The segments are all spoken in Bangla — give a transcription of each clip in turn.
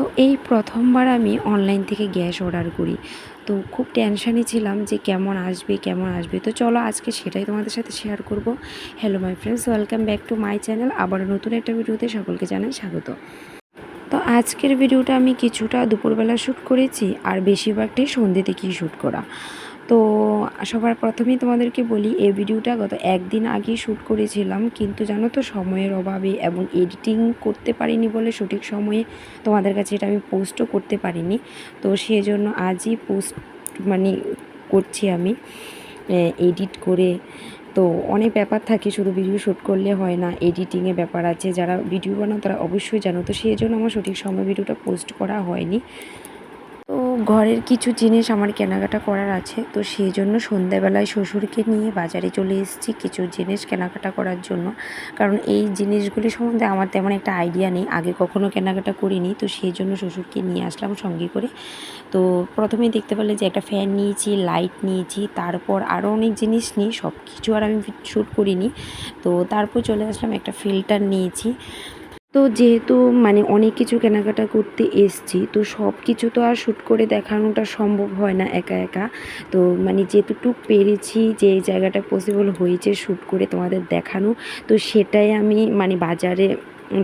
তো এই প্রথমবার আমি অনলাইন থেকে গ্যাস অর্ডার করি। তো খুব টেনশানে ছিলাম যে কেমন আসবে। তো চলো আজকে সেটাই তোমাদের সাথে শেয়ার করব। Hello my friends, welcome back to my channel. আবারও নতুন একটা ভিডিওতে সকলকে জানাই স্বাগত। তো আজকের ভিডিওটা আমি কিছুটা দুপুরবেলা শ্যুট করেছি আর বেশিরভাগটাই সন্ধ্যে থেকেই শ্যুট করা। তো সবার প্রথমেই তোমাদেরকে বলি, এই ভিডিওটা গত একদিন আগেই শ্যুট করেছিলাম, কিন্তু জানো তো সময়ের অভাবে এবং এডিটিং করতে পারিনি বলে সঠিক সময়ে তোমাদের কাছে এটা আমি পোস্টও করতে পারিনি। তো সেজন্য আজই পোস্ট মানে করছি আমি এডিট করে। তো অনেক ব্যাপার থাকে, শুধু ভিডিও শ্যুট করলে হয় না, এডিটিংয়ে ব্যাপার আছে। যারা ভিডিও বানাও তারা অবশ্যই জানো। তো সেই জন্য আমার সঠিক সময় ভিডিওটা পোস্ট করা হয়নি। তো ঘরের কিছু জিনিস আমার কেনাকাটা করার আছে, তো সেই জন্য সন্ধ্যাবেলায় শ্বশুরকে নিয়ে বাজারে চলে এসেছি কিছু জিনিস কেনাকাটা করার জন্য। কারণ এই জিনিসগুলি সম্বন্ধে আমার তেমন একটা আইডিয়া নেই, আগে কখনো কেনাকাটা করিনি। তো সেই জন্য শ্বশুরকে নিয়ে আসলাম সঙ্গে করে। তো প্রথমেই দেখতে পেলে যে একটা ফ্যান নিয়েছি, লাইট নিয়েছি, তারপর আরও অনেক জিনিস নিই, সব কিছু আর আমি শ্যুট করিনি। তো তারপর চলে আসলাম, একটা ফিল্টার নিয়েছি। তো যেহেতু অনেক কিছু কেনাকাটা করতে এসছি, তো সব কিছু তো আর শ্যুট করে দেখানোটা সম্ভব হয় না একা একা। তো যেটুকু পেরেছি, যে জায়গাটা পসিবল হয়েছে শ্যুট করে তোমাদের দেখানো, তো সেটাই আমি বাজারে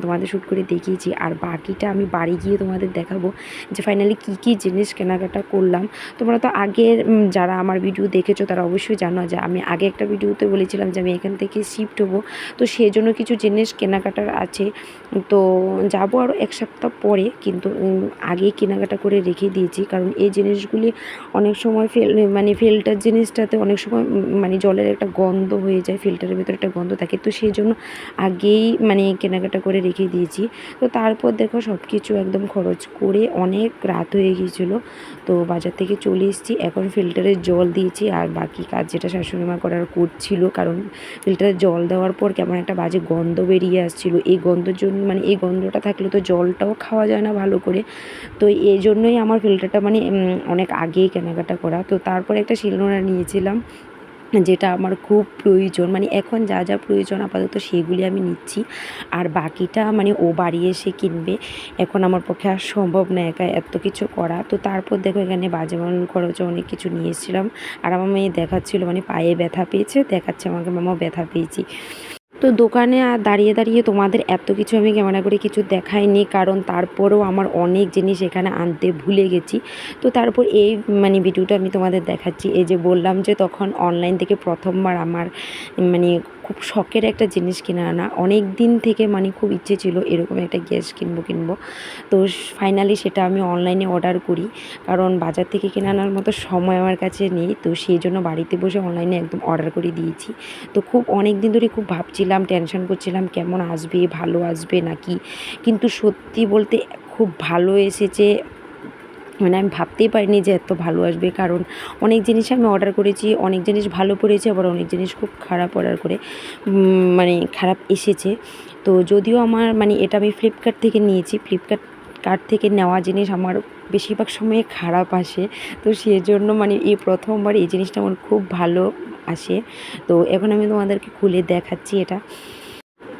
তোমাদের শ্যুট করে দেখিয়েছি। আর বাকিটা আমি বাড়ি গিয়ে তোমাদের দেখাবো যে ফাইনালি কী জিনিস কেনাকাটা করলাম। তোমরা তো আগের যারা আমার ভিডিও দেখেছো তারা অবশ্যই জানো যে আমি আগে একটা ভিডিওতে বলেছিলাম যে আমি এখান থেকে শিফট হবো। তো সেই জন্য কিছু জিনিস কেনাকাটার আছে। তো যাবো আরও এক সপ্তাহ পরে, কিন্তু আগেই কেনাকাটা করে রেখে দিয়েছি। কারণ এই জিনিসগুলি অনেক সময় ফিল্টার জিনিসটাতে অনেক সময় জলের একটা গন্ধ হয়ে যায়, ফিল্টারের ভিতরে একটা গন্ধ থাকে। তো সেই জন্য আগেই কেনাকাটা করে রেখে দিয়েছি। তো তারপর দেখো সব কিছু একদম খরচ করে অনেক রাত হয়ে গিয়েছিলো। তো বাজার থেকে চলে এসেছি, এখন ফিল্টারের জল দিয়েছি। আর বাকি কাজ যেটা শাশুড়িমা করছিল, কারণ ফিল্টারে জল দেওয়ার পর কেমন একটা বাজে গন্ধ বেরিয়ে আসছিলো। এই গন্ধের জন্য এই গন্ধটা থাকলে তো জলটাও খাওয়া যায় না ভালো করে। তো এই জন্যই আমার ফিল্টারটা অনেক আগেই কেনাকাটা করা। তো তারপরে একটা শিলনোড়া নিয়েছিলাম, যেটা আমার খুব প্রয়োজন। এখন যা যা প্রয়োজন আপাতত সেগুলি আমি নিচ্ছি, আর বাকিটা ও বাড়ি এসে কিনবে। এখন আমার পক্ষে আর সম্ভব না একা এত কিছু করা। তো তারপর দেখো এখানে বাজে খরচে অনেক কিছু নিয়ে এসেছিলাম। আর আমার মেয়ে দেখাচ্ছিলো পায়ে ব্যথা পেয়েছে, দেখাচ্ছে আমাকে, মামা ব্যথা পেয়েছি। তো দোকানে আর দাঁড়িয়ে তোমাদের এত কিছু আমি ক্যামেরা করে কিছু দেখাইনি, কারণ তারপরেও আমার অনেক জিনিস এখানে আনতে ভুলে গেছি। তো তারপর এই ভিডিওটা আমি তোমাদের দেখাচ্ছি। এই যে বললাম যে তখন অনলাইন থেকে প্রথমবার আমার খুব শখের একটা জিনিস কিনে আনা। অনেক দিন থেকে খুব ইচ্ছে ছিল এরকম একটা গ্যাস কিনবো। তো ফাইনালি সেটা আমি অনলাইনে অর্ডার করি, কারণ বাজার থেকে কিনে আনার মতো সময় আমার কাছে নেই। তো সেই জন্য বাড়িতে বসে অনলাইনে একদম অর্ডার করে দিয়েছি। তো খুব অনেক দিন ধরে খুব ভাবছিলাম, টেনশন করছিলাম কেমন আসবে, ভালো আসবে নাকি। কিন্তু সত্যি বলতে খুব ভালো এসেছে। আমি ভাবতেই পারিনি যে এত ভালো আসবে, কারণ অনেক জিনিস আমি অর্ডার করেছি, অনেক জিনিস ভালো পড়েছে, আবার অনেক জিনিস খুব খারাপ অর্ডার করে খারাপ এসেছে। তো যদিও আমার এটা আমি ফ্লিপকার্ট থেকে নিয়েছি, ফ্লিপকার্ট থেকে নেওয়া জিনিস আমার বেশিরভাগ সময়ে খারাপ আসে। তো সেজন্য এই প্রথমবার এই জিনিসটা আমার খুব ভালো আসে। তো এখন আমি তোমাদেরকে খুলে দেখাচ্ছি এটা।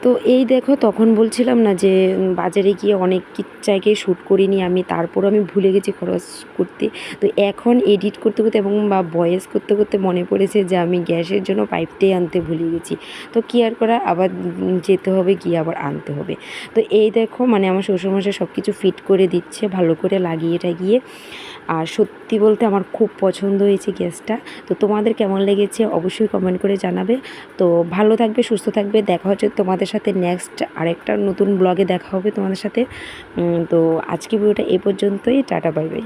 তো এই দেখো, তখন বলছিলাম না যে বাজারে গিয়ে অনেক জায়গায় শ্যুট করিনি আমি, তারপর আমি ভুলে গেছি খরচ করতে। তো এখন এডিট করতে এবং ভয়েস করতে মনে পড়েছে যে আমি গ্যাসের জন্য পাইপটাই আনতে ভুলে গেছি। তো কী আর করা, আবার যেতে হবে, গিয়ে আবার আনতে হবে। তো এই দেখো আমার শ্বশুরমশাই সব কিছু ফিট করে দিচ্ছে, ভালো করে লাগিয়ে টাগিয়ে। আর সত্যি বলতে আমার খুব পছন্দ হয়েছে গ্যাসটা। তো তোমাদের কেমন লেগেছে অবশ্যই কমেন্ট করে জানাবে। তো ভালো থাকবে, সুস্থ থাকবে। দেখা হচ্ছে তোমাদের সাথে নেক্সট আরেকটা নতুন ব্লগে দেখা হবে তোমাদের সাথে। তো আজকে ভিডিওটা এ পর্যন্তই। Tata, bye bye.